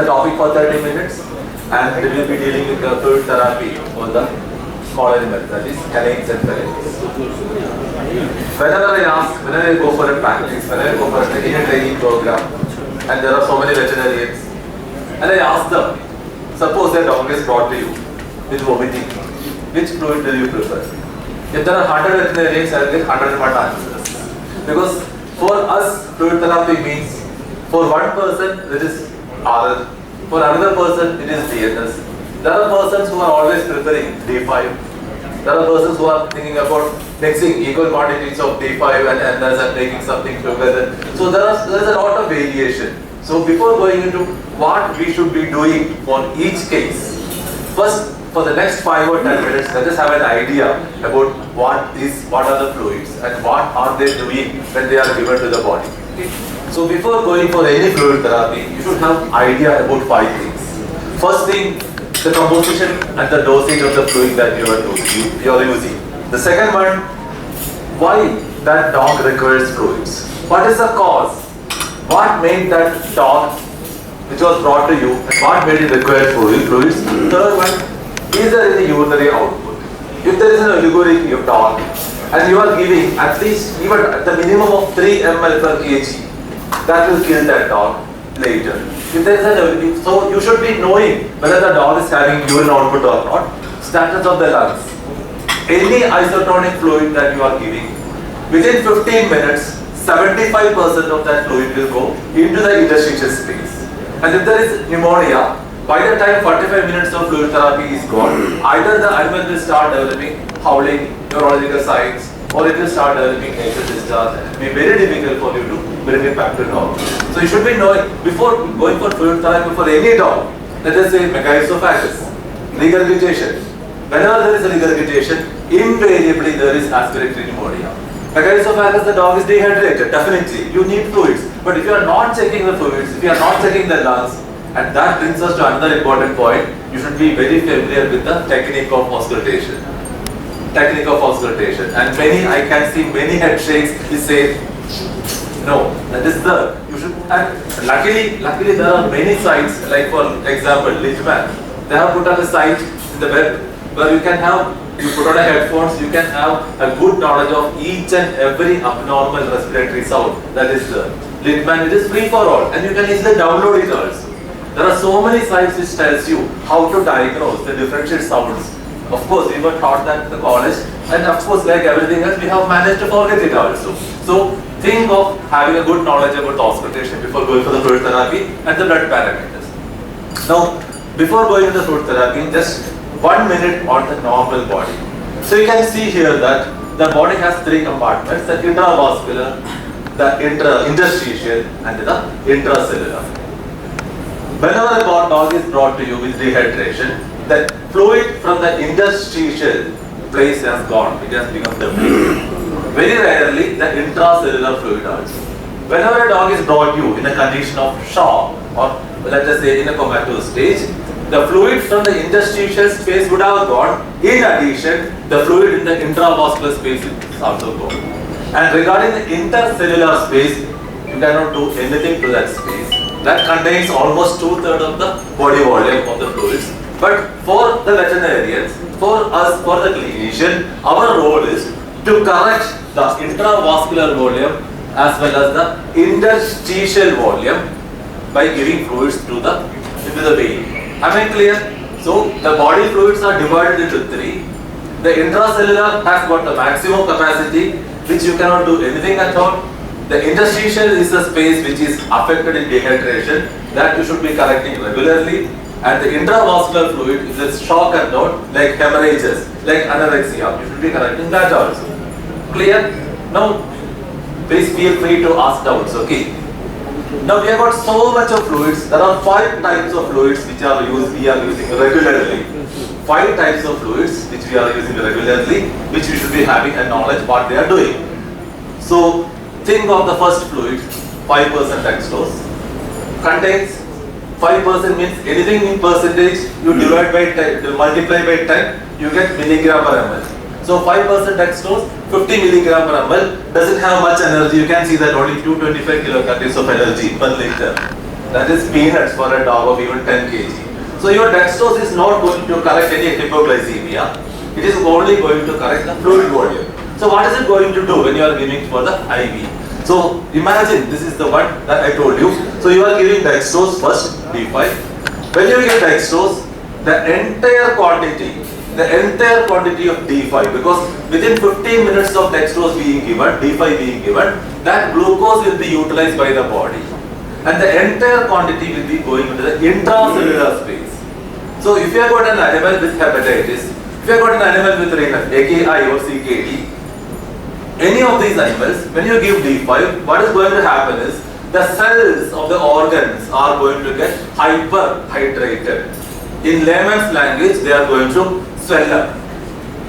the topic for 30 minutes, and we will be dealing with the fluid therapy on the small animals, that is canines and felines. Whenever I go for a practice, whenever I go for a training program, and there are so many veterinarians, and I ask them, suppose a dog is brought to you with vomiting, which fluid do you prefer? If there are 100 veterinarians, I will get 101 answers. Because for us, fluid therapy means, for one person it is RL, for another person it is DNS. There are persons who are always preferring D5. There are persons who are thinking about mixing equal quantities of D5 and NS and making something together. So there is a lot of variation. So before going into what we should be doing for each case, first for the next 5 or 10 minutes, let us have an idea about what are the fluids and what are they doing when they are given to the body. Okay? So before going for any fluid therapy, you should have idea about 5 things. First thing, the composition and the dosage of the fluid that you are using. The second one, why that dog requires fluids. What is the cause? What made that dog which was brought to you, and what made it require fluids? Third one, is there any urinary output? If there is an oligoreky of dog and you are giving at least even at the minimum of 3 ml per kg, that will kill that dog later. If there is an so you should be knowing whether the dog is having urine output or not, status of the lungs. Any isotonic fluid that you are giving, within 15 minutes, 75% of that fluid will go into the interstitial space. And if there is pneumonia, by the time 45 minutes of fluid therapy is gone, either the animal will start developing howling, neurological signs, or it will start developing nasal discharge, and it will be very difficult for you to bring it back to normal. So you should be knowing, before going for fluid therapy for any dog, let us say megaesophagus, regurgitation. Whenever there is a regurgitation, invariably there is aspiratory pneumonia. Megaesophagus, the dog is dehydrated, definitely, you need fluids. But if you are not checking the fluids, if you are not checking the lungs, and that brings us to another important point, you should be very familiar with the technique of auscultation. Technique of auscultation. And I can see many head shakes, he says, no, that is you should, and luckily there are many sites, like for example, Lichman, they have put up a site in the web where you put on a headphones, you can have a good knowledge of each and every abnormal respiratory sound that is there. Lichman, it is free for all, and you can easily download it also. There are so many sites which tells you how to diagnose the differential sounds. Of course, we were taught that in the college, and of course, like everything else, we have managed to forget it also. So, think of having a good knowledge about the auscultation before going for the fluid therapy and the blood parameters. Now, before going to the fluid therapy, just 1 minute on the normal body. So, you can see here that the body has 3 compartments: the intravascular, the interstitial, and the intracellular. Whenever a dog is brought to you with dehydration, the fluid from the interstitial place has gone, it has become depleted. Very rarely the intracellular fluid also. Whenever a dog is brought to you in a condition of shock, or let us say in a comatose stage, the fluid from the interstitial space would have gone. In addition, the fluid in the intravascular space is also gone. And regarding the intercellular space, you cannot do anything to that space. That contains almost 2/3 of the body volume of the fluids. But for the veterinarians, for us, for the clinician, our role is to correct the intravascular volume as well as the interstitial volume by giving fluids into the vein. Am I clear? So the body fluids are divided into 3. The intracellular has got the maximum capacity, which you cannot do anything at all. The interstitial is a space which is affected in dehydration, that you should be correcting regularly. And the intravascular fluid is a shock and note, like hemorrhages, like anorexia, you should be correcting that also. Clear? Now, please feel free to ask doubts, okay? Now we have got so much of fluids. There are 5 types of fluids which we are using regularly. 5 types of fluids which we are using regularly, which we should be having a knowledge what they are doing. So, think of the first fluid, 5% dextrose, contains 5% means anything in percentage, you divide by 10, multiply by 10, you get milligram per ml. So 5% dextrose, 50 milligram per ml, doesn't have much energy. You can see that only 225 kilocalories of energy per liter. That is peanuts for a dog of even 10 kg. So your dextrose is not going to correct any hypoglycemia. It is only going to correct the fluid volume. So what is it going to do when you are giving for the IV? So imagine this is the one that I told you. So you are giving dextrose first, D5. When you give dextrose, the entire quantity of D5, because within 15 minutes of dextrose being given, D5 being given, that glucose will be utilized by the body. And the entire quantity will be going into the intracellular space. So if you have got an animal with hepatitis, if you have got an animal with renal, AKI or CKD, any of these animals, when you give D5, what is going to happen is, the cells of the organs are going to get hyperhydrated. In layman's language, they are going to swell up.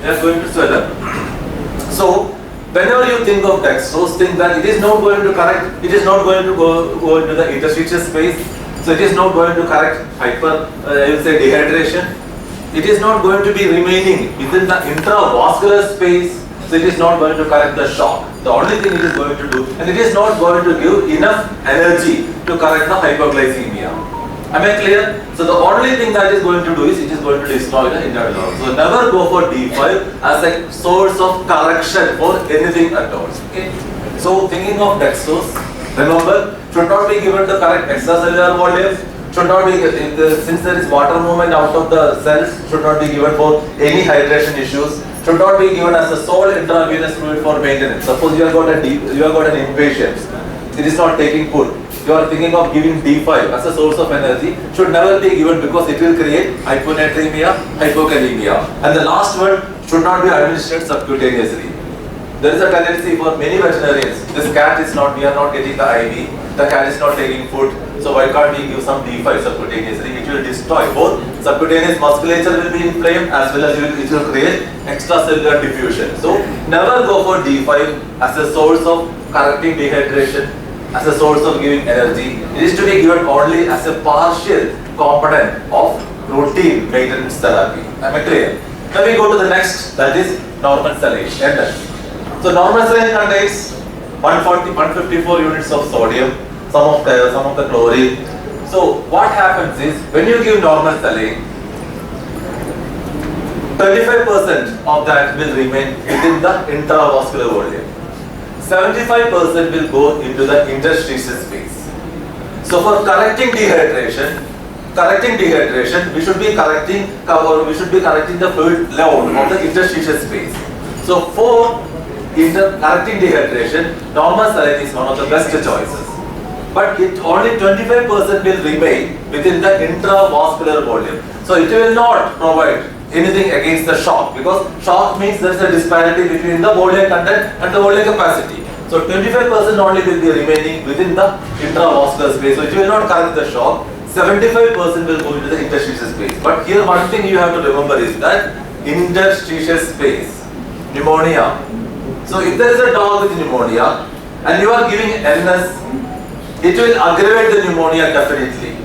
They are going to swell up. So, whenever you think of dextrose, think that it is not going to correct, it is not going to go into the interstitial space. So, it is not going to correct dehydration. It is not going to be remaining within the intravascular space. So, it is not going to correct the shock. The only thing it is going to do, and it is not going to give enough energy to correct the hypoglycemia. Am I clear? So the only thing that is going to do is it is going to destroy the internal organ. So never go for D5 as a source of correction for anything at all. Okay? So thinking of dextrose, remember, should not be given the correct extracellular volume. Should not be, since there is water movement out of the cells, should not be given for any hydration issues. Should not be given as a sole intravenous fluid for maintenance. Suppose you have got an inpatient, it is not taking food. You are thinking of giving D5 as a source of energy, should never be given because it will create hyponatremia, hypokalemia. And the last one, should not be administered subcutaneously. There is a tendency for many veterinarians, this cat is not, we are not getting the IV, the cat is not taking food, so why can't we give some D5 subcutaneously? It will destroy both subcutaneous musculature will be inflamed as well as it will create extracellular diffusion. So never go for D5 as a source of correcting dehydration, as a source of giving energy. It is to be given only as a partial component of routine maintenance therapy. Am I clear? Now we go to the next, that is normal saline. So normal saline contains 154 units of sodium, some of the chlorine. So what happens is, when you give normal saline, 25% of that will remain within the intravascular volume. 75% will go into the interstitial space. So for correcting dehydration, we should be correcting the fluid level of the interstitial space. So for correcting dehydration, normal saline is one of the best choices. But only 25% will remain within the intravascular volume. So it will not provide anything against the shock, because shock means there is a disparity between the volume content and the volume capacity. So 25% only will be remaining within the intravascular space. So it will not correct the shock. 75% will go into the interstitial space. But here one thing you have to remember is that interstitial space, pneumonia. So if there is a dog with pneumonia and you are giving NS, it will aggravate the pneumonia definitely.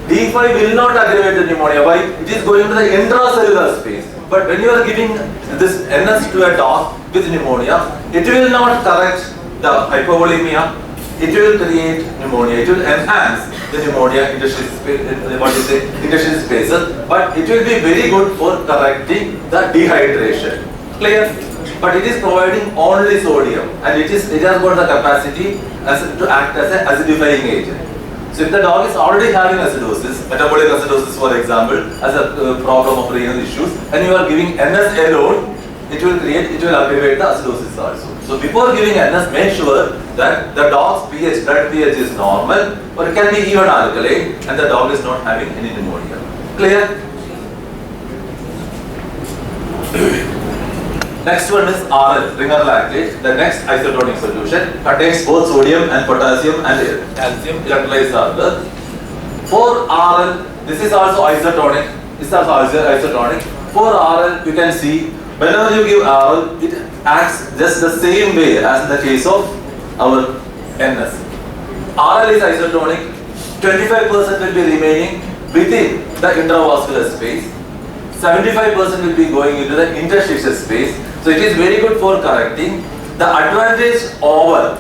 D5 will not aggravate the pneumonia. Why? It is going to the intracellular space. But when you are giving this NS to a dog with pneumonia, it will not correct the hypovolemia. It will create pneumonia. It will enhance the pneumonia interstitial spaces. But it will be very good for correcting the dehydration. Clear? But it is providing only sodium, and it has got the capacity to act as an acidifying agent. So if the dog is already having acidosis, metabolic acidosis for example, as a problem of renal issues, and you are giving NS alone, it will aggravate the acidosis also. So before giving NS, make sure that the dog's pH, blood pH is normal, or it can be even alkaline, and the dog is not having any pneumonia. Clear? Next one is RL, ringer lactate. The next isotonic solution contains both sodium and potassium and calcium electrolytes are there. For RL, this is also isotonic. For RL, you can see whenever you give RL, it acts just the same way as in the case of our NS. RL is isotonic. 25% will be remaining within the intravascular space. 75% will be going into the interstitial space. So it is very good for correcting. The advantage over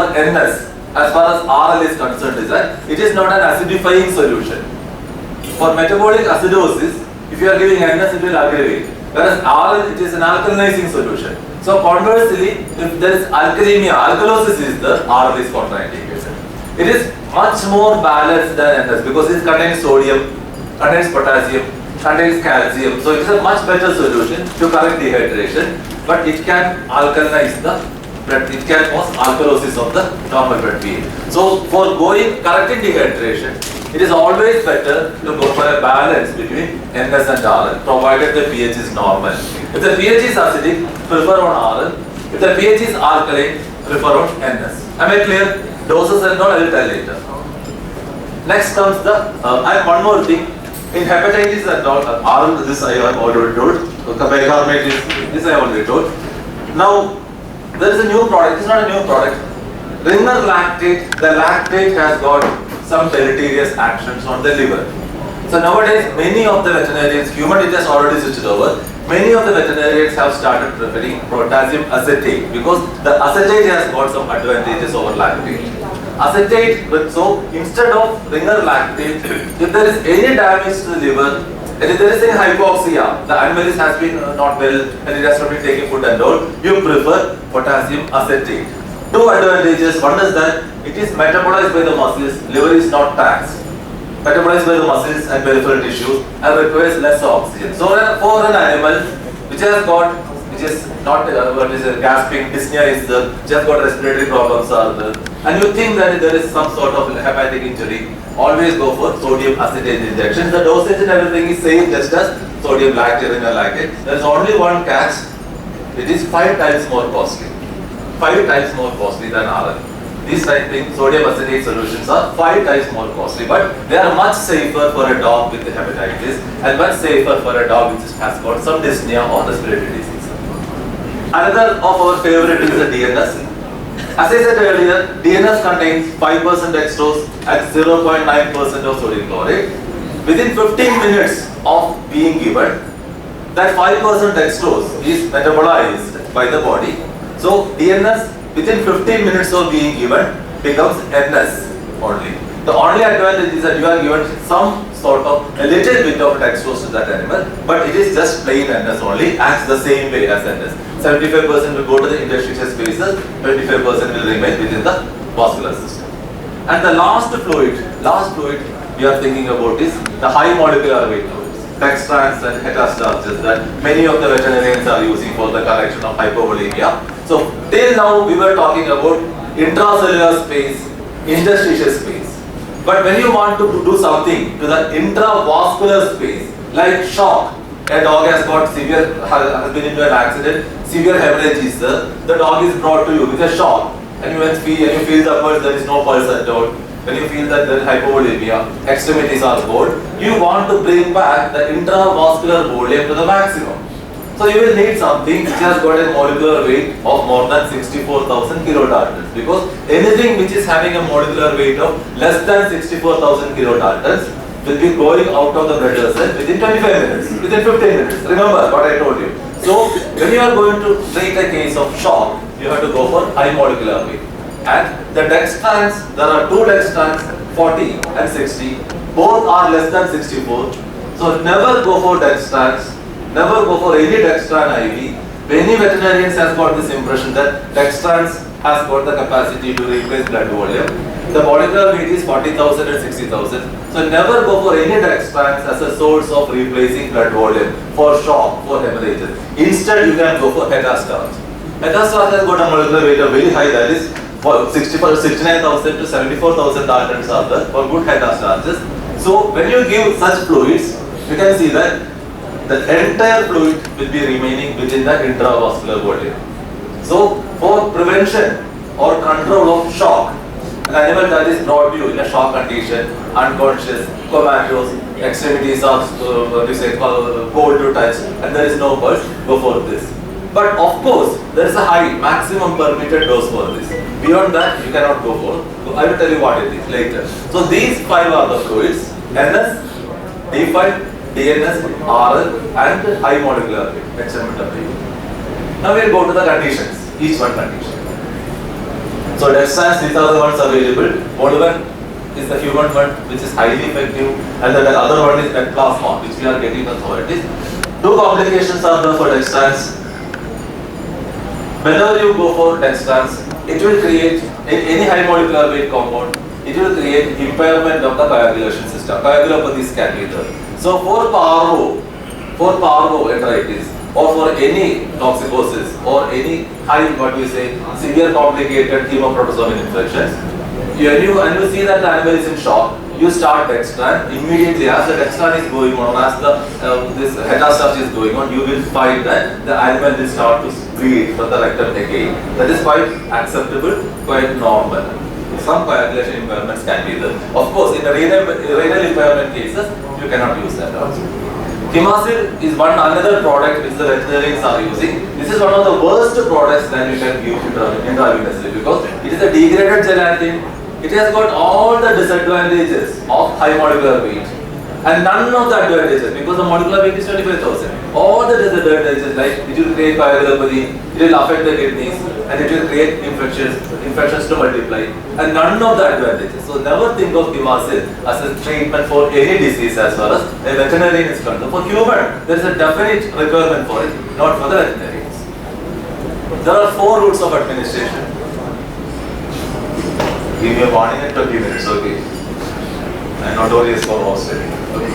NS as far as RL is concerned is that it is not an acidifying solution. For metabolic acidosis, if you are giving NS, it will aggravate. Whereas RL, it is an alkalinizing solution. So conversely, if there is alkalemia, alkalosis is the RL is contraindicated. It is much more balanced than NS because it contains sodium, contains potassium, contains calcium. So it is a much better solution to correct dehydration, but it can alkalinize the blood. It can cause alkalosis of the normal blood pH. So for correcting dehydration, it is always better to go for a balance between NS and RL, provided the pH is normal. If the pH is acidic, prefer on RL. If the pH is alkaline, prefer on NS. Am I clear? Doses and all I will tell later. Next comes the, and one more thing. In hepatitis and all, RL, this I have already told. Bicarbonate is, this I have already told. Now, there is a new product. It's not a new product. Ringer lactate. The lactate has got some deleterious actions on the liver. So nowadays, many of the veterinarians, human it has already switched over. Many of the veterinarians have started preferring potassium acetate because the acetate has got some advantages over lactate. Acetate, so instead of ringer lactate, if there is any damage to the liver, and if there is any hypoxia, the animal has been not well and it has to be taking food and all, you prefer potassium acetate. Two advantages. One is that it is metabolized by the muscles, liver is not taxed. Metabolized by the muscles and peripheral tissues and requires less oxygen. So for an animal which has got, which is not gasping, dyspnea is there, which has got respiratory problems are there, and you think that there is some sort of hepatic injury, always go for sodium acetate injection. The dosage and everything is same, just as sodium lactate and lactate. There is only one catch. It is 5 times more costly. 5 times more costly than RL. These type of sodium acetate solutions are 5 times more costly, but they are much safer for a dog with hepatitis and much safer for a dog which has got some dyspnea or respiratory disease. Another of our favorite is the DNS. As I said earlier, DNS contains 5% dextrose and 0.9% of sodium chloride. Within 15 minutes of being given, that 5% dextrose is metabolized by the body. So DNS within 15 minutes of being given becomes NS only. The only advantage is that you are given some sort of a little bit of dextrose to that animal, but it is just plain NS only, acts the same way as NS. 75% will go to the interstitial spaces, 25% will remain within the vascular system. And the last fluid we are thinking about is the high molecular weight fluids, dextrans and hetastarches that many of the veterinarians are using for the correction of hypovolemia. So till now we were talking about intracellular space, interstitial space. But when you want to do something to the intravascular space, like shock, a dog has got severe, has been into an accident, severe hemorrhage is there, the dog is brought to you with a shock, and you feel the pulse, there is no pulse at all. When you feel that there is hypovolemia, extremities are cold, you want to bring back the intravascular volume to the maximum. So you will need something which has got a molecular weight of more than 64,000 kilodaltons, because anything which is having a molecular weight of less than 64,000 kilodaltons will be going out of the blood vessel within 25 minutes, within 15 minutes. Remember what I told you. So when you are going to treat a case of shock, you have to go for high molecular weight. And the dextrans, there are 2 dextrans, 40 and 60. Both are less than 64. So never go for dextrans. Never go for any dextran IV. Many veterinarians has got this impression that dextrans has got the capacity to replace blood volume. The molecular weight is 40,000 and 60,000. So never go for any dextrans as a source of replacing blood volume for shock, for hemorrhages. Instead, you can go for hetastarch. Hetastarch has got a molecular weight of very high, that is 69,000 to 74,000 daltons are there for good hetastarches. So when you give such fluids, you can see that the entire fluid will be remaining within the intravascular volume. So for prevention or control of shock, an animal that is brought to you in a shock condition, unconscious, comatose, extremities are cold to touch, and there is no pulse, go for this. But of course, there is a high maximum permitted dose for this. Beyond that, you cannot go for. So I will tell you what it is later. So these 5 are the fluids: NS, D5, DNS, RL, and high molecular weight, etc. Now we will go to the conditions, each one condition. So dextrans, these are the ones available. Modivan is the human one, which is highly effective, and the other one is Plasma, which we are getting authorities. Two complications are there for dextrans. Whenever you go for dextrans, it will create, in any high molecular weight compound, it will create impairment of the coagulation system. Coagulopathies can be there. So for parvoenteritis, or for any toxicosis, or any high, severe complicated hemoprotozoan infections, when you see that the animal is in shock, you start dextran. Immediately as the dextran is going on, as the this hetastarch is going on, you will find that the animal will start to bleed from the rectum again. That is quite acceptable, quite normal. Some coagulation impairments can be there. Of course, in the renal impairment cases, you cannot use that also. Hemacil is another product which the veterinarians are using. This is one of the worst products that you can use intravenously because it is a degraded gelatin. It has got all the disadvantages of high molecular weight and none of the advantages because the molecular weight is 25,000. All the disadvantages like it will create coagulopathy, it will affect the kidneys and it will create infections to multiply and none of the advantages. So never think of Hemacil as a treatment for any disease as far as a veterinarian is concerned. For human, there is a definite requirement for it, not for the veterinarians. There are 4 routes of administration. Give me a warning at 20 minutes, okay? And notorious for Australia. Okay.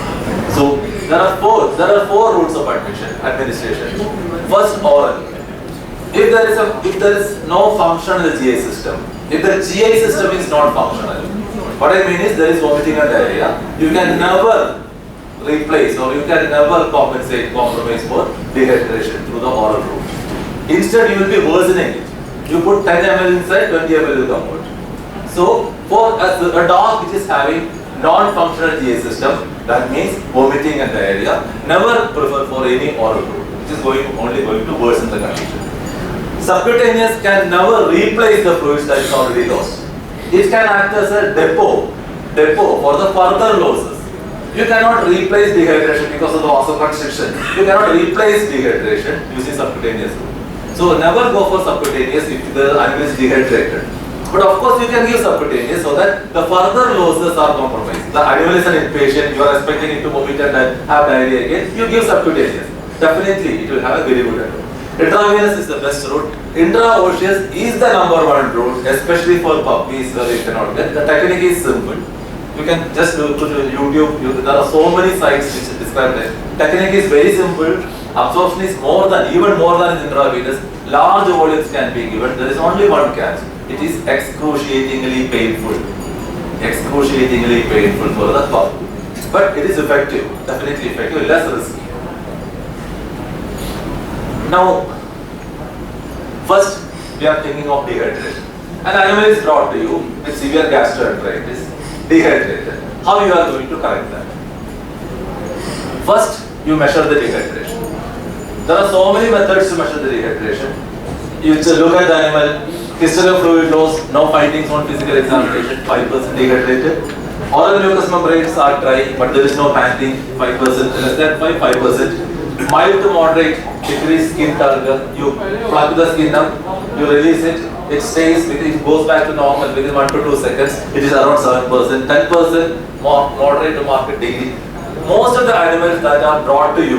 So there are four routes of administration. First, oral. If there is no function in the GI system, if the GI system is not functional, what I mean is there is vomiting and diarrhea, you can never replace or you can never compromise for dehydration through the oral route. Instead, you will be worsening it. You put 10 ml inside, 20 ml will come out. So, for a dog which is having non-functional GI system, that means vomiting and diarrhea, never prefer for any oral route, which is only going to worsen the condition. Subcutaneous can never replace the fluids that is already lost. It can act as a depot for the further losses. You cannot replace dehydration because of the vasoconstriction. You cannot replace dehydration using subcutaneous route. So never go for subcutaneous if the animal is dehydrated. But of course you can give subcutaneous so that the further losses are compromised. The animal is an inpatient, you are expecting it to vomit and have diarrhea again, you give subcutaneous. Definitely it will have a very good effect. Intravenous is the best route. Intraosseous is the #1 route, especially for puppies where you cannot get. The technique is simple. You can just go to YouTube. There are so many sites which describe that. Technique is very simple. Absorption is even more than intravenous. Large volumes can be given. There is only one catch. It is excruciatingly painful. Excruciatingly painful for the pup. But it is effective. Definitely effective. Less risky. Now, first we are thinking of dehydration. An animal is brought to you with severe gastroenteritis, dehydrated. How you are going to correct that? First, you measure the dehydration. There are so many methods to measure the dehydration. You just look at the animal, history of fluid loss, no findings on physical examination, 5% dehydrated. Oral mucous membranes are dry, but there is no panting, 5%, less than 5%. Mild to moderate, decreased skin turgor, you plug the skin up, you release it, it stays, it goes back to normal within 1 to 2 seconds, it is around 7%, 10% moderate to market degree. Most of the animals that are brought to you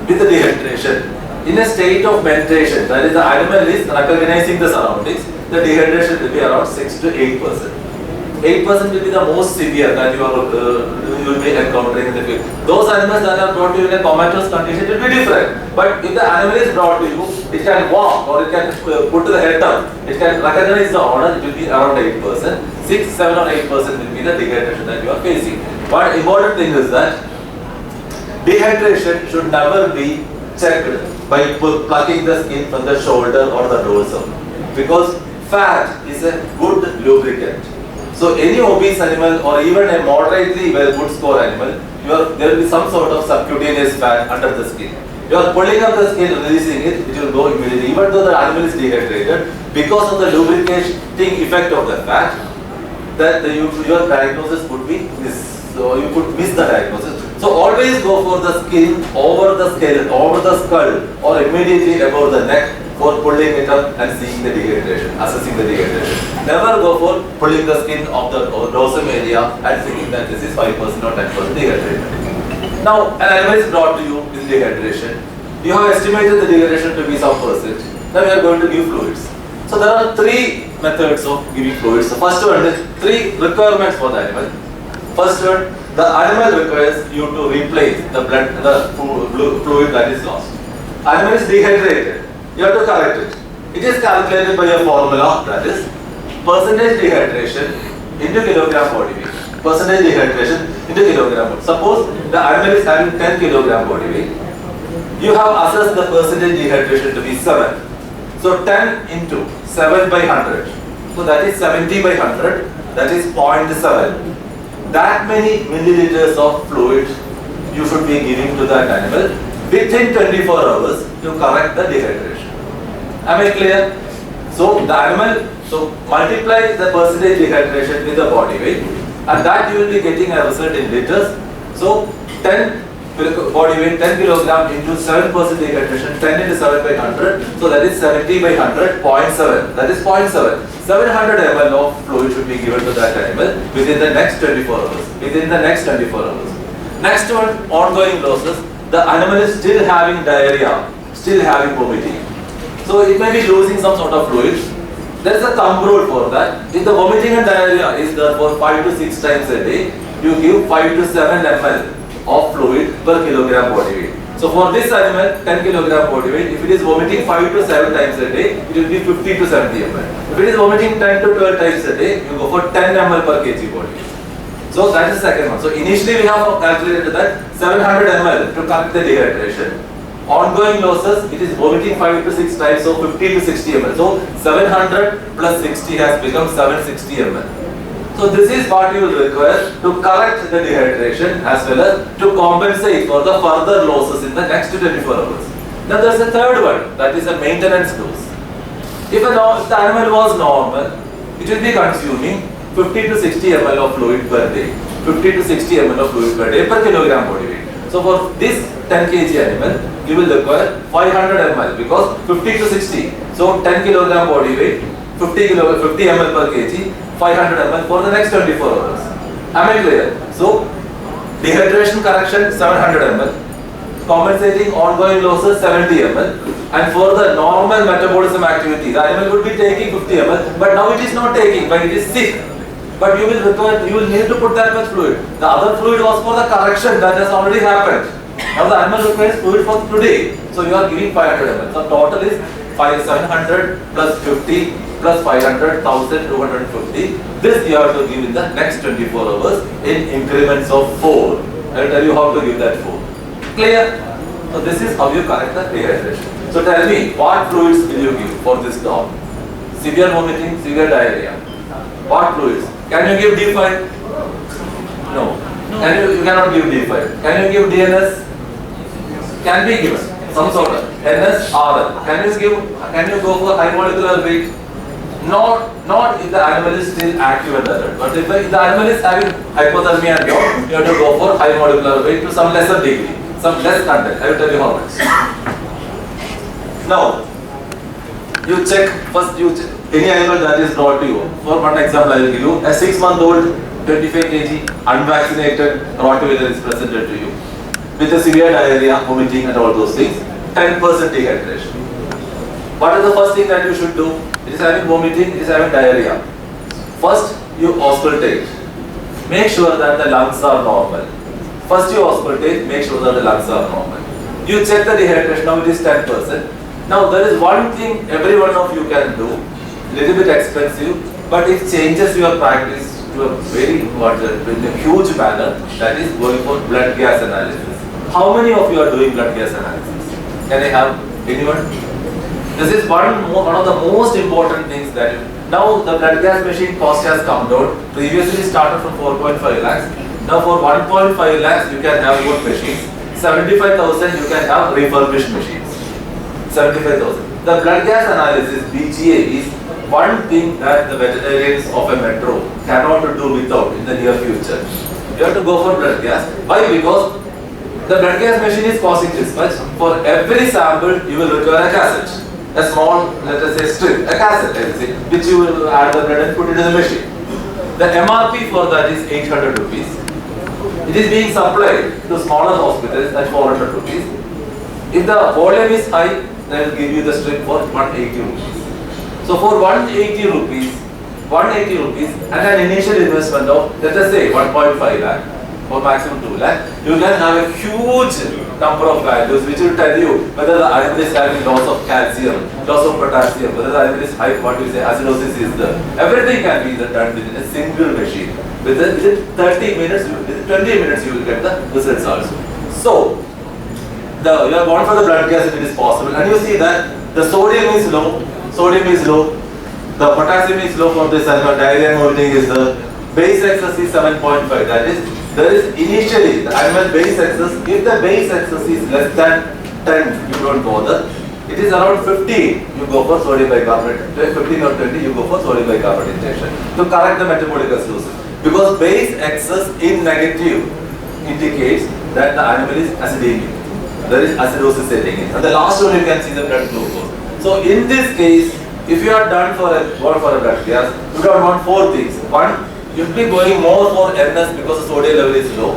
with the dehydration, in a state of mentation, that is the animal is recognizing the surroundings, the dehydration will be around 6 to 8%. 8% will be the most severe that you will be encountering in the field. Those animals that are brought to you in a comatose condition will be different. But if the animal is brought to you, it can walk or it can put the head down, it can recognize the owner, it will be around 8%. 6, 7 or 8% will be the dehydration that you are facing. One important thing is that dehydration should never be checked by plucking the skin from the shoulder or the dorsum, because fat is a good lubricant. So any obese animal or even a moderately good score animal, there will be some sort of subcutaneous fat under the skin. You are pulling up the skin, releasing it, it will go immediately. Even though the animal is dehydrated, because of the lubricating effect of the fat, that your diagnosis would be so you could miss the diagnosis. So always go for the skin over the skeleton, over the skull, or immediately above the neck for pulling it up and seeing the dehydration, assessing the dehydration. Never go for pulling the skin of the dorsum area and thinking that this is 5% or 10% dehydration. Now, an animal is brought to you with dehydration. You have estimated the dehydration to be some percent. Now we are going to give fluids. So there are three methods of giving fluids. The first one is three requirements for the animal. First one, the animal requires you to replace the fluid that is lost. Animal is dehydrated. You have to correct it. It is calculated by a formula, that is percentage dehydration into kilogram body weight. Percentage dehydration into kilogram body. Suppose the animal is having 10 kilogram body weight. You have assessed the percentage dehydration to be 7. So 10 into 7 by 100. So that is 70 by 100. That is 0.7. That many milliliters of fluid you should be giving to that animal within 24 hours to correct the dehydration. Am I clear? So the animal, multiply the percentage dehydration with the body weight, and that you will be getting a result in liters. So 10 body weight, 10 kilogram into 7% dehydration, 10 into 7 by 100. So that is 70 by 100, 0.7. That is 0.7. 700 ml of fluid should be given to that animal within the next 24 hours. Within the next 24 hours. Next one, ongoing losses. The animal is still having diarrhea, still having vomiting. So it may be losing some sort of fluid. There is a thumb rule for that. If the vomiting and diarrhea is there for 5 to 6 times a day, you give 5 to 7 ml of fluid per kilogram body weight. So for this animal, 10 kilogram body weight, if it is vomiting 5 to 7 times a day, it will be 50 to 70 ml. If it is vomiting 10 to 12 times a day, you go for 10 ml per kg body weight. So that is the second one. So initially we have calculated that 700 ml to correct the dehydration. Ongoing losses, it is vomiting 5 to 6 times, so 50 to 60 ml. So 700 plus 60 has become 760 ml. So this is what you will require to correct the dehydration as well as to compensate for the further losses in the next 24 hours. Now there is a third one, that is a maintenance dose. If the animal was normal, it will be consuming 50 to 60 ml of fluid per day. 50 to 60 ml of fluid per day per kilogram body weight. So for this 10 kg animal, you will require 500 ml because 50 to 60. So 10 kilogram body weight, 50 ml per kg, 500 ml for the next 24 hours. Am I clear? So dehydration correction 700 ml, compensating ongoing losses 70 ml, and for the normal metabolism activity, the animal would be taking 50 ml, but now it is not taking, but it is sick. But you will need to put that much fluid. The other fluid was for the correction that has already happened. Now the animal requires fluid for today, so you are giving 500 ml. So total is 700 plus 50 plus 500, 1250. This you have to give in the next 24 hours in increments of 4. I will tell you how to give that 4. Clear? So this is how you correct the dehydration. So tell me, what fluids will you give for this dog? Severe vomiting, severe diarrhea. What fluids? Can you give D5? No. You cannot give D5. Can you give DNS? Can be given. Some sort of NS, RL. Can you go for high molecular weight? Not if the animal is still active and alert. But if the animal is having hypothermia and all, you have to go for high molecular weight to some lesser degree, some less content. I will tell you how much. Now, you check any animal that is brought to you. For one example, I will give you a 6-month-old, 25 kg, unvaccinated Rottweiler is presented to you with a severe diarrhea, vomiting, and all those things. 10% dehydration. What is the first thing that you should do? It is having vomiting, it is having diarrhea. First, you auscultate. Make sure that the lungs are normal. First, you auscultate, make sure that the lungs are normal. You check the dehydration, now it is 10%. Now, there is one thing every one of you can do, little bit expensive, but it changes your practice to a very in a huge manner, that is going for blood gas analysis. How many of you are doing blood gas analysis? Can I have anyone? This is one of the most important things that now the blood gas machine cost has come down. Previously started from 4.5 lakhs. Now for 1.5 lakhs you can have good machines. 75,000 you can have refurbished machines. 75,000. The blood gas analysis BGA is one thing that the veterinarians of a metro cannot do without in the near future. You have to go for blood gas. Why? Because the blood gas machine is costing this much. For every sample, you will require a cassette. a small, let us say, strip, a cassette, let us say, which you will add the blood and put it in the machine. The MRP for that is 800 rupees. It is being supplied to smaller hospitals at 400 rupees. If the volume is high, they will give you the strip for 180 rupees. So for 180 rupees and an initial investment of, let us say, 1.5 lakh or maximum 2 lakh, you can have a huge number of values which will tell you whether the animal is having loss of calcium, loss of potassium, whether the animal is high, what you say, acidosis is there. Everything can be done within a single machine. Within 30 minutes, within 20 minutes you will get the results also. So, you are going for the blood gas if it is possible, and you see that the sodium is low, the potassium is low for this animal, diarrhea and vomiting is the base excess is 7.5. That is, there is initially the animal base excess. If the base excess is less than 10, you don't bother. It is around 15, you go for sodium bicarbonate. 15 or 20, you go for sodium bicarbonate injection to correct the metabolic acidosis. Because base excess in negative indicates that the animal is acidemic. There is acidosis setting in. And the last one you can see the blood glucose. So in this case, if you are done for a blood gas, you don't want 4 things. One, you will be going more for NS because the sodium level is low.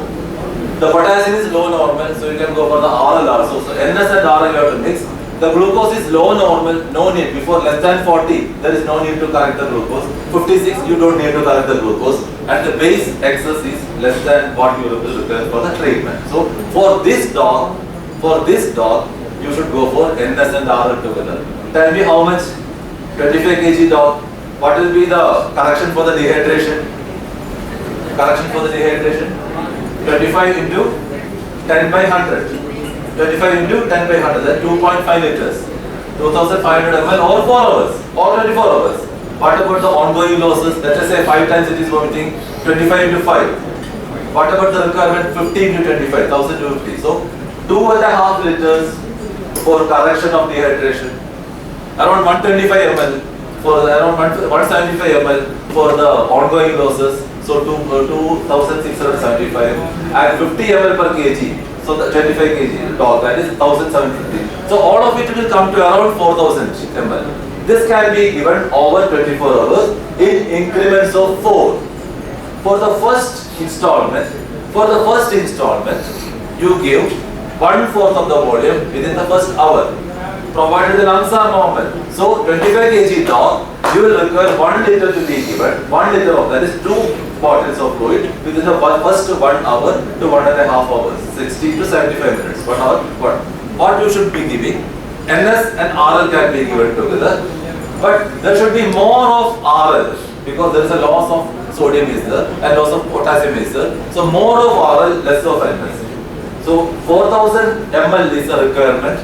The potassium is low normal, so you can go for the RL also. So NS and RL you have to mix. The glucose is low normal, no need. Before less than 40, there is no need to correct the glucose. 56, you don't need to correct the glucose. And the base excess is less than what you will require for the treatment. So for this dog, you should go for NS and RL together. Tell me how much? 25 kg dog. What will be the correction for the dehydration? 25 into 10 by 100. 25 into 10 by 100, that's 2.5 liters. 2500 ml or 4 hours or 24 hours. What about the ongoing losses? Let us say 5 times it is vomiting, 25 into 5. What about the requirement? 15 to 25, 1050. So 2.5 liters for correction of dehydration. Around 125 ml for around 175 ml for the ongoing losses. So 2675 and 50 ml per kg. So the 25 kg dog, that is 1750. So all of it will come to around 4000 ml. This can be given over 24 hours in increments of 4. For the first installment, you give 1/4 of the volume within the first hour, provided the lungs are normal. So 25 kg dog, you will require 1 liter to be given. 1 liter of that is 2 bottles of fluid within the first 1 hour to 1.5 hours, 60 to 75 minutes. 1 hour, what you should be giving? NS and RL can be given together, but there should be more of RL because there is a loss of sodium is there and loss of potassium is there. So more of RL, less of NS. So 4000 ml is the requirement.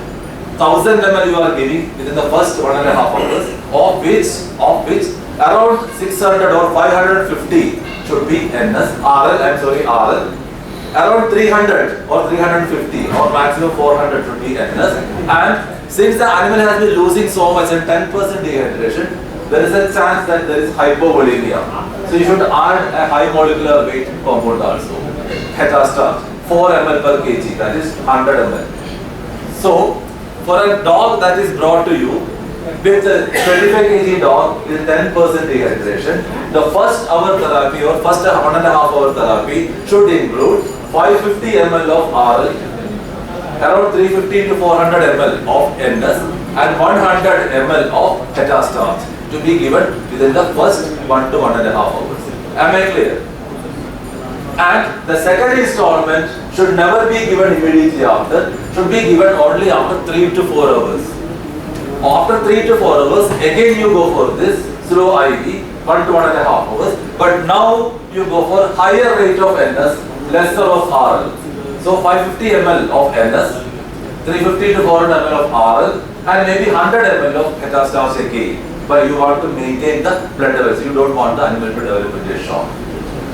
1000 ml you are giving within the first 1.5 hours, of which around 600 or 550 should be NS, RL. Around 300 or 350 or maximum 400 should be NS. And since the animal has been losing so much and 10% dehydration, there is a chance that there is hypovolemia. So you should add a high molecular weight compound also, Hetastat, 4 ml per kg, that is 100 ml. So for a dog that is brought to you with a 25 kg dog with 10% dehydration, the first hour therapy or first 1.5 hour therapy should include 550 ml of RL, around 350 to 400 ml of NS and 100 ml of Hetastat to be given within the first 1 to 1.5 hours. Am I clear? And the second installment should never be given immediately after, should be given only after 3 to 4 hours. After 3 to 4 hours, again you go for this slow IV, 1 to 1.5 hours, but now you go for higher rate of NS, lesser of RL. So 550 ml of NS, 350 to 400 ml of RL, and maybe 100 ml of Hetastat again. But you want to maintain the blood levels, you don't want the animal to develop a shock.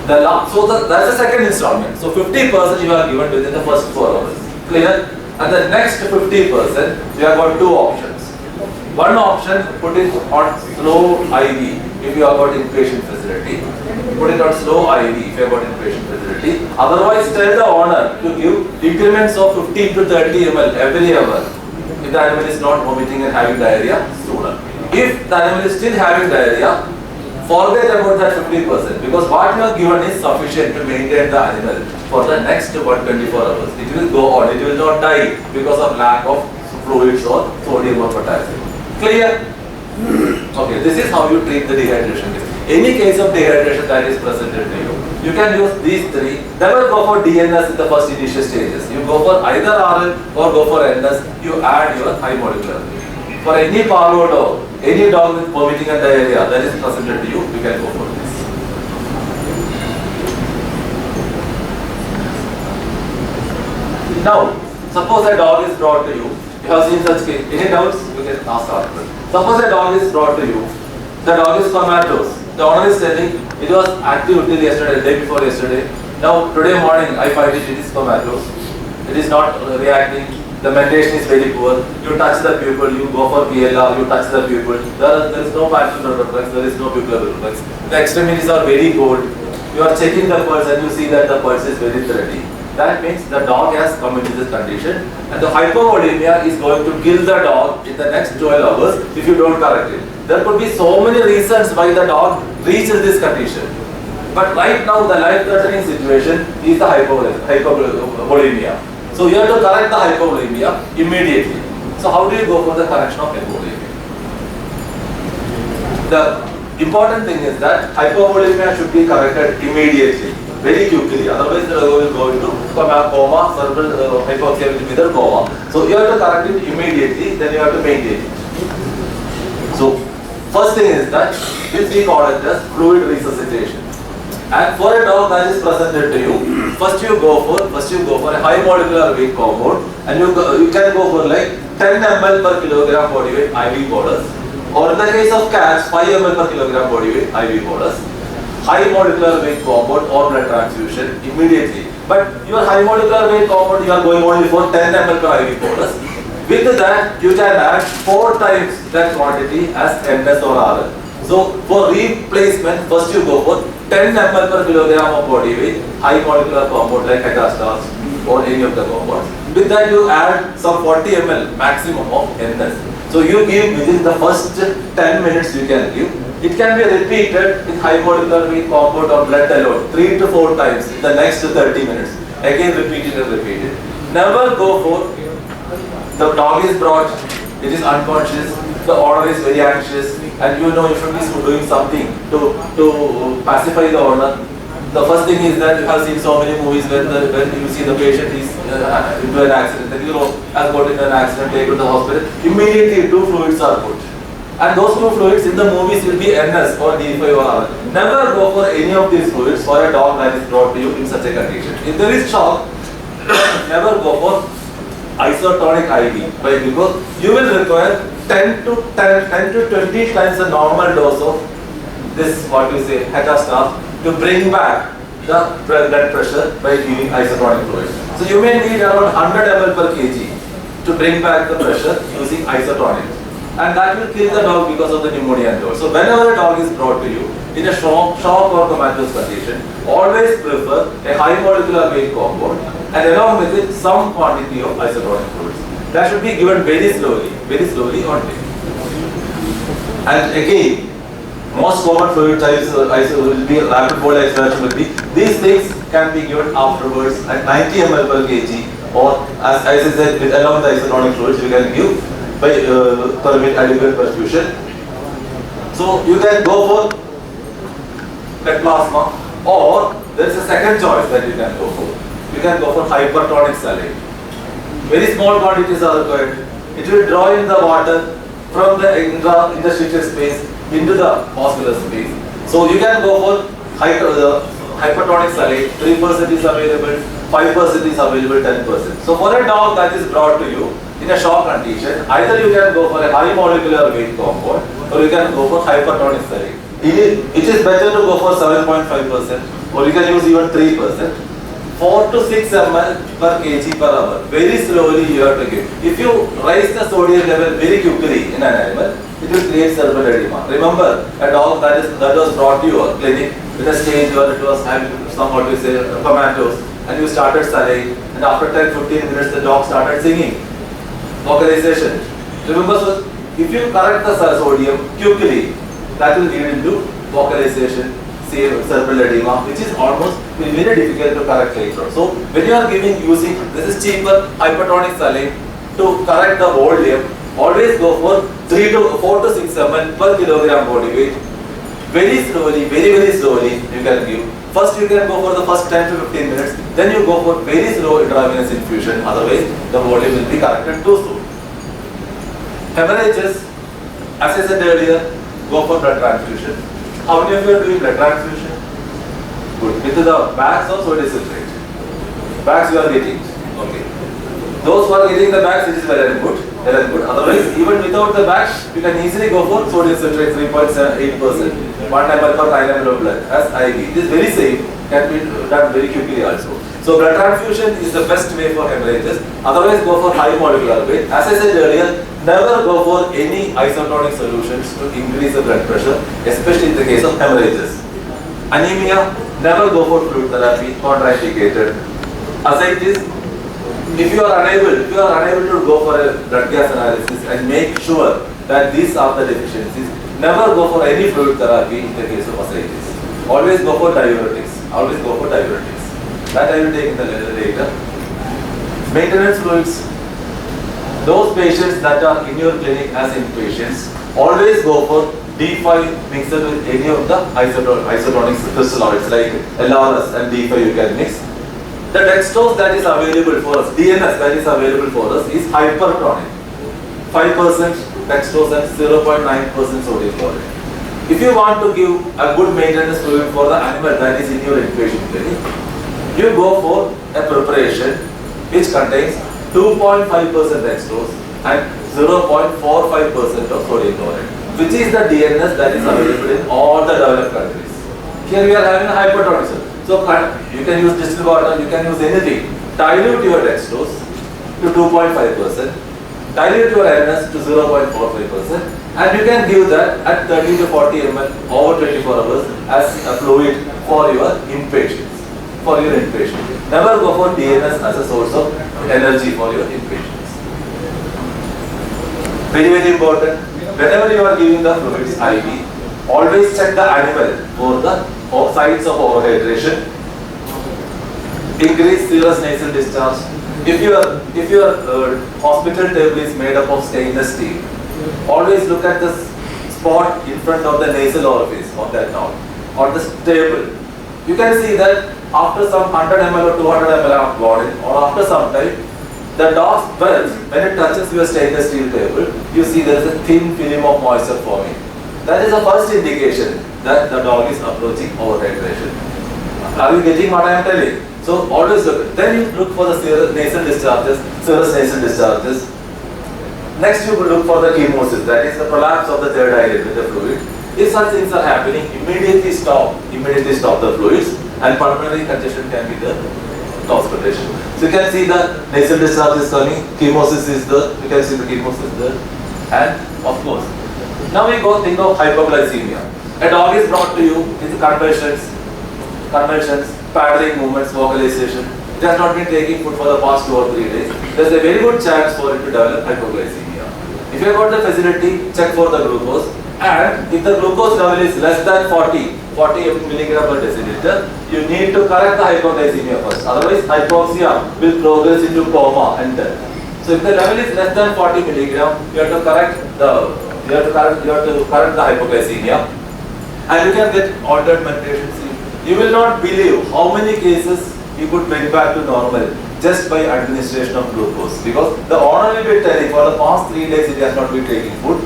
That's the second installment. So 50% you are given within the first 4 hours. Clear? And the next 50%, you have got 2 options. One option, put it on slow IV if you have got inpatient facility. Put it on slow IV if you have got inpatient facility. Otherwise, tell the owner to give increments of 15 to 30 ml every hour if the animal is not vomiting and having diarrhea sooner. If the animal is still having diarrhea, forget about that 50% because what you are given is sufficient to maintain the animal for the next 124 hours. It will go on, it will not die because of lack of fluids or sodium or potassium. Clear? Okay, this is how you treat the dehydration case. Any case of dehydration that is presented to you, you can use these three. Never go for DNS in the first initial stages. You go for either RL or go for NS, you add your high molecular weight. For any parvo dog, any dog with vomiting and diarrhea that is presented to you, you can go for this. Now, suppose a dog is brought to you. You have seen such case. Any doubts? You can ask after. Suppose a dog is brought to you. The dog is comatose. The owner is telling it was active till yesterday, day before yesterday. Now today morning I find it is comatose. It is not reacting. The mentation is very poor. You touch the pupil, you go for PLR, you touch the pupil. There is no parental reflex, there is no pupillary reflex. The extremities are very cold. You are checking the pulse and you see that the pulse is very thready. That means the dog has come into this condition and the hypovolemia is going to kill the dog in the next 12 hours if you don't correct it. There could be so many reasons why the dog reaches this condition. But right now the life-threatening situation is the hypovolemia. So you have to correct the hypovolemia immediately. So how do you go for the correction of hypovolemia? The important thing is that hypovolemia should be corrected immediately, very quickly. Otherwise the dog will go into coma, cerebral hypoxia will be the coma. So you have to correct it immediately, then you have to maintain it. So first thing is that which we call it as fluid resuscitation. And for a dog that is presented to you, first you go for a high molecular weight compound, and you can go for like 10 ml per kilogram body weight IV bolus, or in the case of cats 5 ml per kilogram body weight IV bolus, high molecular weight compound or blood transfusion immediately. But your high molecular weight compound you are going only for 10 ml per IV bolus. With that you can add 4 times that quantity as NS or RL. So for replacement, first you go for 10 ml per kilogram of body weight, high molecular compound like Hecastars or any of the compounds. With that you add some 40 ml maximum of NS. So you give within the first 10 minutes you can give. It can be repeated with high molecular weight compound or blood alone 3 to 4 times in the next 30 minutes. Again repeated and repeated. Never go for the dog is brought, it is unconscious, the owner is very anxious, and you know you should be doing something to pacify the owner. The first thing is that you have seen so many movies when you see the patient is into an accident, the hero has got into an accident, taken to the hospital, immediately 2 fluids are put. And those 2 fluids in the movies will be NS or D5 or R. Never go for any of these fluids for a dog that is brought to you in such a condition. If there is shock, never go for isotonic IV, right? Because you will require 10 to 20 times the normal dose of this, what we say, Hecastars, to bring back the blood pressure by giving isotonic fluid. So you may need around 100 ml per kg to bring back the pressure using isotonic. And that will kill the dog because of the pneumonia and all. So whenever a dog is brought to you in a shock or comatose condition, always prefer a high molecular weight compound and along with it some quantity of isotonic fluids. That should be given very slowly only. And again, most common fluid types will be rapid bowel extraction will be. These things can be given afterwards at 90 ml per kg, or as I said, along with the isotonic fluids you can give by permit adequate perfusion. So you can go for the plasma, or there is a second choice that you can go for. You can go for hypertonic saline. Very small quantities are required. It will draw in the water from the interstitial space into the muscular space. So you can go for hypertonic saline. 3% is available, 5% is available, 10%. So for a dog that is brought to you in a shock condition, either you can go for a high molecular weight compound or you can go for hypertonic saline. It is better to go for 7.5% or you can use even 3%. 4 to 6 ml per kg per hour. Very slowly you have to give. If you raise the sodium level very quickly in an animal, it will create cerebral edema. Remember, a dog that was brought to your clinic with a stage where it was having somewhat we say comatose, and you started saline, and after 10-15 minutes the dog started singing. vocalization. Remember, so if you correct the sodium quickly, that will lead into vocalization, say cerebral edema, which is almost very difficult to correct later on. So when you are using this is cheaper hypertonic saline to correct the volume, always go for 4 to 6 ml per kilogram body weight. Very slowly, very slowly you can give. First you can go for the first 10 to 15 minutes, then you go for very slow intravenous infusion, otherwise the volume will be corrected too soon. Hemorrhages, as I said earlier, go for blood transfusion. How many of you are doing blood transfusion? Good. With the bags or sodium citrate? Bags you are getting. Okay. Those who are getting the bags, it is very good. Otherwise, even without the bags, you can easily go for sodium citrate 3.8%, 1 ml per 9 ml of blood as IV. It is very safe, can be done very quickly also. So blood transfusion is the best way for hemorrhages. Otherwise, go for high molecular weight. As I said earlier, never go for any isotonic solutions to increase the blood pressure, especially in the case of hemorrhages. Anemia, never go for fluid therapy, contraindicated. Ascites, if you are unable to go for a blood gas analysis and make sure that these are the deficiencies, never go for any fluid therapy in the case of ascites. Always go for diuretics. That I will take in the later. Maintenance fluids. Those patients that are in your clinic as inpatients, always go for D5 mixed with any of the isotonic crystalloids like LRS and D5 you can mix. The dextrose that is available for us, DNS that is available for us is hypertonic. 5% dextrose and 0.9% sodium chloride. If you want to give a good maintenance fluid for the animal that is in your inpatient clinic, you go for a preparation which contains 2.5% dextrose and 0.45% of sodium chloride, which is the DNS that is available in all the developed countries. Here we are having a hypertonic. So you can use distilled water, you can use anything. Dilute your dextrose to 2.5%, dilute your NS to 0.45%, and you can give that at 30 to 40 ml over 24 hours as a fluid for your inpatients. Never go for DNS as a source of energy for your inpatients. Very important. Whenever you are giving the fluids IV, always check the animal for the signs of overhydration. Increase serous nasal discharge. If your hospital table is made up of stainless steel, always look at the spot in front of the nasal orifice of that dog or the table. You can see that after some 100 ml or 200 ml of water or after some time, the dog's breath, when it touches your stainless steel table, you see there is a thin film of moisture forming. That is the first indication that the dog is approaching overhydration. Are you getting what I am telling? So always look. Then you look for the serous nasal discharges. Next you will look for the chemosis, that is the collapse of the third eyelid with the fluid. If such things are happening, immediately stop the fluids, and pulmonary congestion can be the hospitalization. So you can see the nasal discharge is coming, chemosis is there, you can see the chemosis there, and of course. Now we go think of hypoglycemia. A dog is brought to you with convulsions, paddling movements, vocalization. It has not been taking food for the past 2 or 3 days. There is a very good chance for it to develop hypoglycemia. If you have got the facility, check for the glucose. And if the glucose level is less than 40 milligram per deciliter, you need to correct the hypoglycemia first. Otherwise, hypoxia will progress into coma and death. So if the level is less than 40 milligram, you have to correct the hypoglycemia, and you can get altered medications. You will not believe how many cases you could bring back to normal just by administration of glucose, because the owner will be telling for the past 3 days it has not been taking food.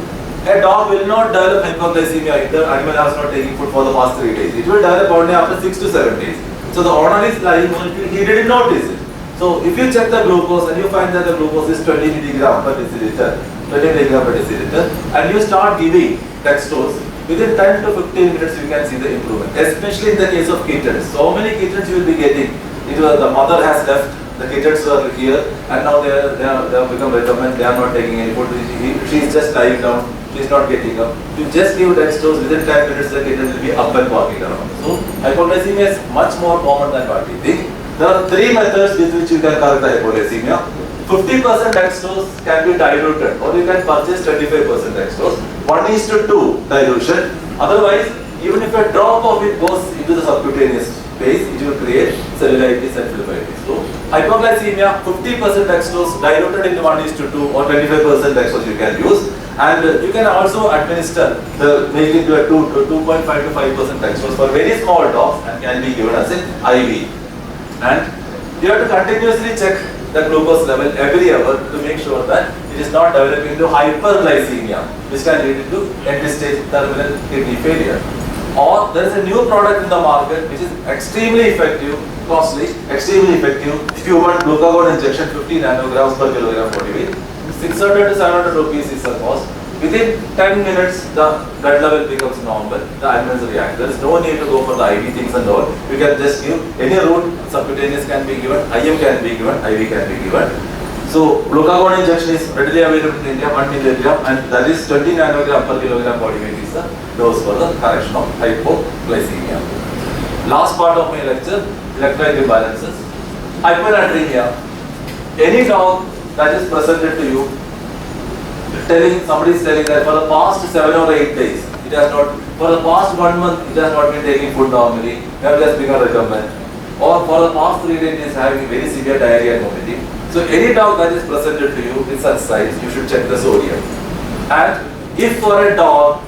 A dog will not develop hypoglycemia if the animal has not taken food for the past 3 days. It will develop only after 6 to 7 days. So the owner is lying, he didn't notice it. So if you check the glucose and you find that the glucose is 20 milligram per deciliter, and you start giving dextrose, within 10 to 15 minutes you can see the improvement, especially in the case of kittens. So many kittens you will be getting. The mother has left, the kittens were here, and now they have become recombinant, they are not taking any food. She is just lying down, she is not getting up. You just give dextrose, within 10 minutes the kitten will be up and walking around. So hypoglycemia is much more common than what we think. There are 3 methods with which you can correct the hypoglycemia. 50% dextrose can be diluted, or you can purchase 25% dextrose. 1:2 dilution. Otherwise, even if a drop of it goes into the subcutaneous space, it will create cellulitis and phlebitis. So, hypoglycemia, 50% dextrose diluted into 1:2 or 25% dextrose you can use. And you can also administer the milk into a 2.5 to 5% dextrose for very small dogs and can be given as an IV. And you have to continuously check the glucose level every hour to make sure that it is not developing into hyperglycemia, which can lead to end-stage terminal kidney failure. Or there is a new product in the market which is extremely effective, costly, extremely effective, human glucagon injection 50 nanograms per kilogram body weight. 600 to 700 rupees is the cost. Within 10 minutes, the blood level becomes normal, the animals react. There is no need to go for the IV things and all. You can just give any route, subcutaneous can be given, IM can be given, IV can be given. So, glucagon injection is readily available in India, 1 milligram, and that is 20 nanogram per kilogram body weight is the dose for the correction of hypoglycemia. Last part of my lecture, electrolyte imbalances. Hypernatremia. Any dog that is presented to you, somebody is telling that for the past 7 or 8 days, it has not, for the past 1 month, it has not been taking food normally, that has become recumbent, or for the past 3 days, it is having very severe diarrhea and vomiting. So any dog that is presented to you with such signs, you should check the sodium. And if for a dog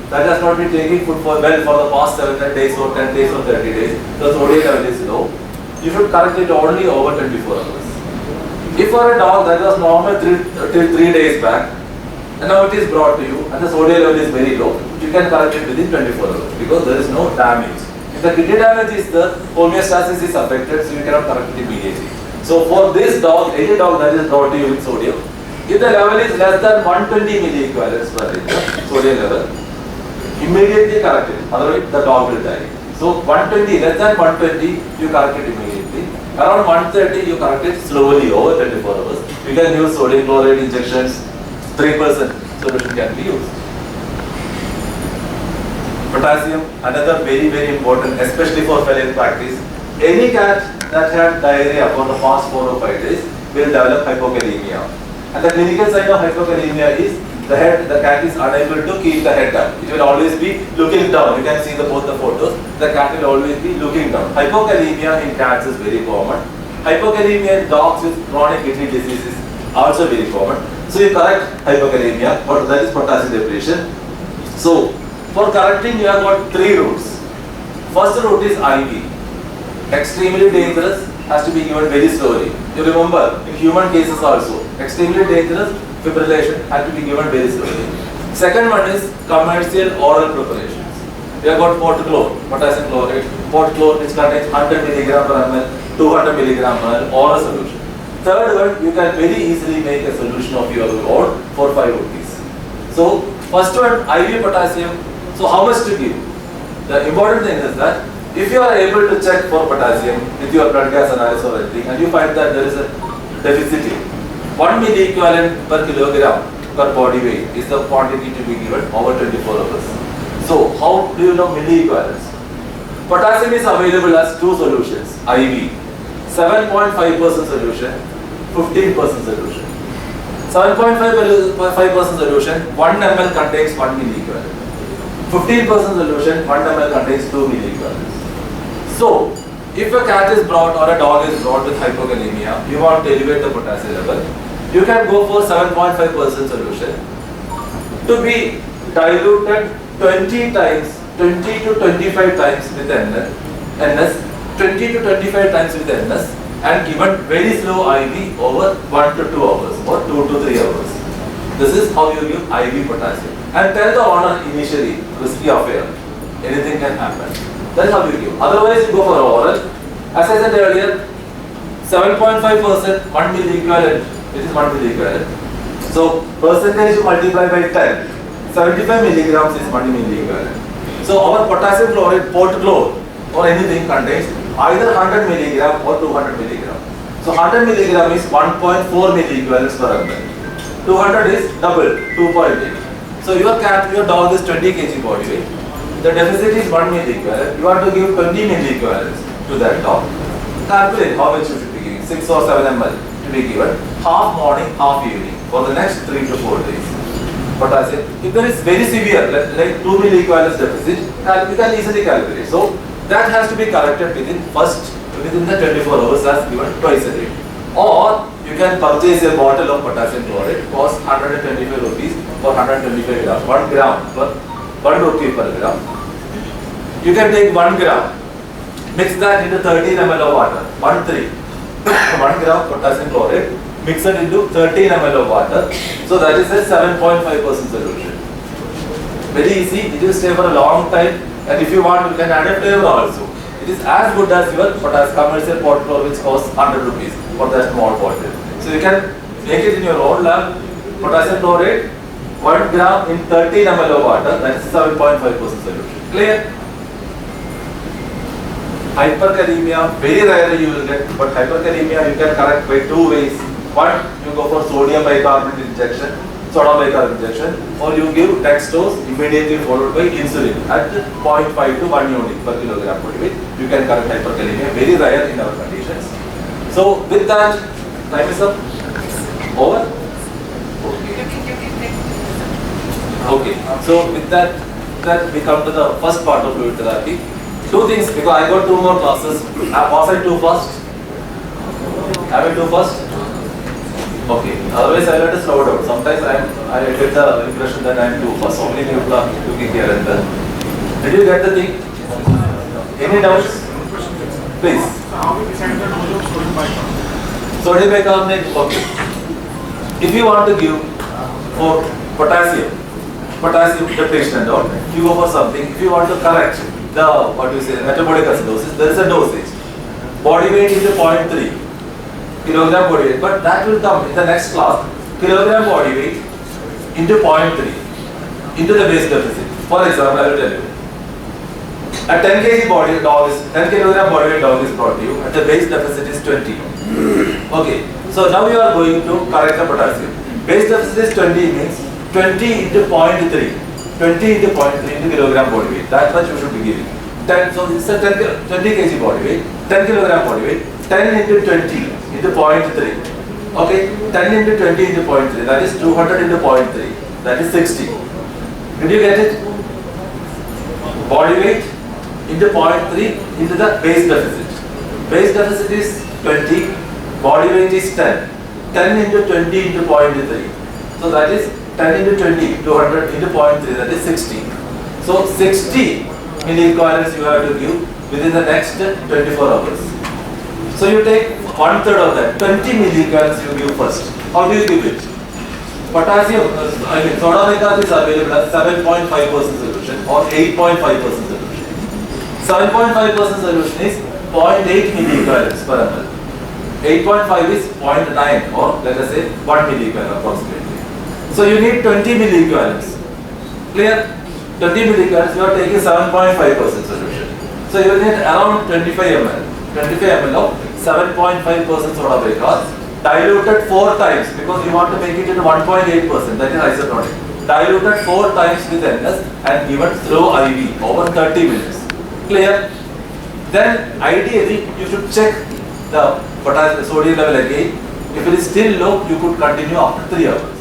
that has not been taking food for the past 7 days or 10 days or 30 days, the sodium level is low, you should correct it only over 24 hours. If for a dog that was normal till 3 days back, and now it is brought to you and the sodium level is very low, you can correct it within 24 hours because there is no damage. If the kidney damage is there, homeostasis is affected, so you cannot correct it immediately. So for this dog, any dog that is brought to you with sodium, if the level is less than 120 milliequivalents per liter, sodium level, immediately correct it, otherwise the dog will die. So 120, less than 120, you correct it immediately. Around 130, you correct it slowly over 24 hours. You can use sodium chloride injections, 3% solution can be used. Potassium, another very important, especially for feline practice. Any cat that had diarrhea for the past 4 or 5 days will develop hypokalemia. And the clinical sign of hypokalemia is the cat is unable to keep the head down. It will always be looking down. You can see both the photos. The cat will always be looking down. Hypokalemia in cats is very common. Hypokalemia in dogs with chronic kidney disease is also very common. So you correct hypokalemia, but that is potassium depletion. So for correcting, you have got 3 routes. First route is IV. Extremely dangerous, has to be given very slowly. You remember, in human cases also, extremely dangerous, fibrillation had to be given very slowly. Second one is commercial oral preparations. We have got Portclor, potassium chloride, Portclor which contains 100 mg per ml, 200 mg per ml, oral solution. Third one, you can very easily make a solution of your own for 5 rupees. So, first one, IV potassium. So, how much to give? The important thing is that if you are able to check for potassium with your blood gas analysis or anything, and you find that there is a deficit, 1 milliequivalent per kilogram per body weight is the quantity to be given over 24 hours. So, how do you know milliequivalents? Potassium is available as 2 solutions, IV, 7.5% solution, 15% solution. 7.5% solution, 1 ml contains 1 milliequivalent. 15% solution, 1 ml contains 2 milliequivalents. So, if a cat is brought or a dog is brought with hypokalemia, you want to elevate the potassium level, you can go for 7.5% solution to be diluted 20 times, 20 to 25 times with NS, 20 to 25 times with NS, and given very slow IV over 1 to 2 hours or 2 to 3 hours. This is how you give IV potassium. And tell the owner initially, risky affair, anything can happen. That is how you give. Otherwise, you go for oral. As I said earlier, 7.5%, 1 milliequivalent, which is 1 milliequivalent. So, percentage you multiply by 10. 75 milligrams is 1 milliequivalent. So, our potassium chloride, Portclor, or anything contains either 100 milligram or 200 milligram. So, 100 milligram is 1.4 milliequivalents per ml. 200 is double, 2.8. So, your dog is 20 kg body weight. The deficit is 1 milliequivalent. You want to give 20 milliequivalents to that dog. Calculate how much you should be giving, 6 or 7 ml. to be given, half morning, half evening for the next 3 to 4 days. Potassium. If there is very severe, like 2 milliequivalents deficit, you can easily calculate. So that has to be corrected within the 24 hours as given twice a day. Or you can purchase a bottle of potassium chloride, cost 125 rupees for 125 grams, 1 gram per 1 rupee per gram. You can take 1 gram, mix that into 13 ml of water, 1 gram potassium chloride, mix it into 13 ml of water. So that is a 7.5% solution. Very easy, it will stay for a long time, and if you want, you can add a flavor also. It is as good as your commercial pot chloride, which costs 100 rupees for that small bottle. So you can make it in your own lab, potassium chloride, 1 gram in 13 ml of water, that is 7.5% solution. Clear? Hyperkalemia, very rarely you will get, but hyperkalemia you can correct by 2 ways. One, you go for sodium bicarbonate injection, soda bicarbonate injection, or you give dextrose immediately followed by insulin at 0.5 to 1 unit per kilogram body weight. You can correct hyperkalemia, very rare in our conditions. So with that, time is up. Over? Okay. So with that we come to the first part of fluid therapy. 2 things, because I got 2 more classes. Was I too fast? Am I too fast? Okay. Otherwise I let it slow down. Sometimes I get the impression that I am too fast. So many people are looking here and there. Did you get the thing? Any doubts? Please. Sodium bicarbonate. Okay. If you want to give for potassium depletion and all, you go for something. If you want to correct the metabolic acidosis, there is a dosage. Body weight is 0.3 kilogram body weight, but that will come in the next class. Kilogram body weight into 0.3 into the base deficit. For example, I will tell you. A 10 kg body dog is 10 kilogram body weight dog is brought to you, and the base deficit is 20. Okay. So now you are going to correct the potassium. Base deficit is 20 means 20 into 0.3. 20 into 0.3 into kilogram body weight. That much you should be giving. 10, so it's a 20 kg body weight, 10 kilogram body weight, 10 into 20 into 0.3. Okay, 10 into 20 into 0.3, that is 200 into 0.3, that is 60. Did you get it? Body weight into 0.3 into the base deficit. Base deficit is 20, body weight is 10. 10 into 20 into 0.3. So that is 10 into 20, 200 into 0.3, that is 60. So 60 milliequivalents you have to give within the next 24 hours. So you take 1/3 of that, 20 milliequivalents you give first. How do you give it? Potassium, soda bicarbonate is available as 7.5% solution or 8.5% solution. 7.5% solution is 0.8 milliequivalents per ml. 8.5 is 0.9 or let us say 1 milliequivalent approximately. So you need 20 milliequivalents. Clear? 20 milliequivalents, you are taking 7.5% solution. So you need around 25 ml. 25 ml of 7.5% soda bicarbonate diluted 4 times because you want to make it into 1.8%, that is isotonic. Diluted 4 times with NS and given slow IV over 30 minutes. Clear? Then ideally you should check the potassium sodium level again. If it is still low, you could continue after 3 hours.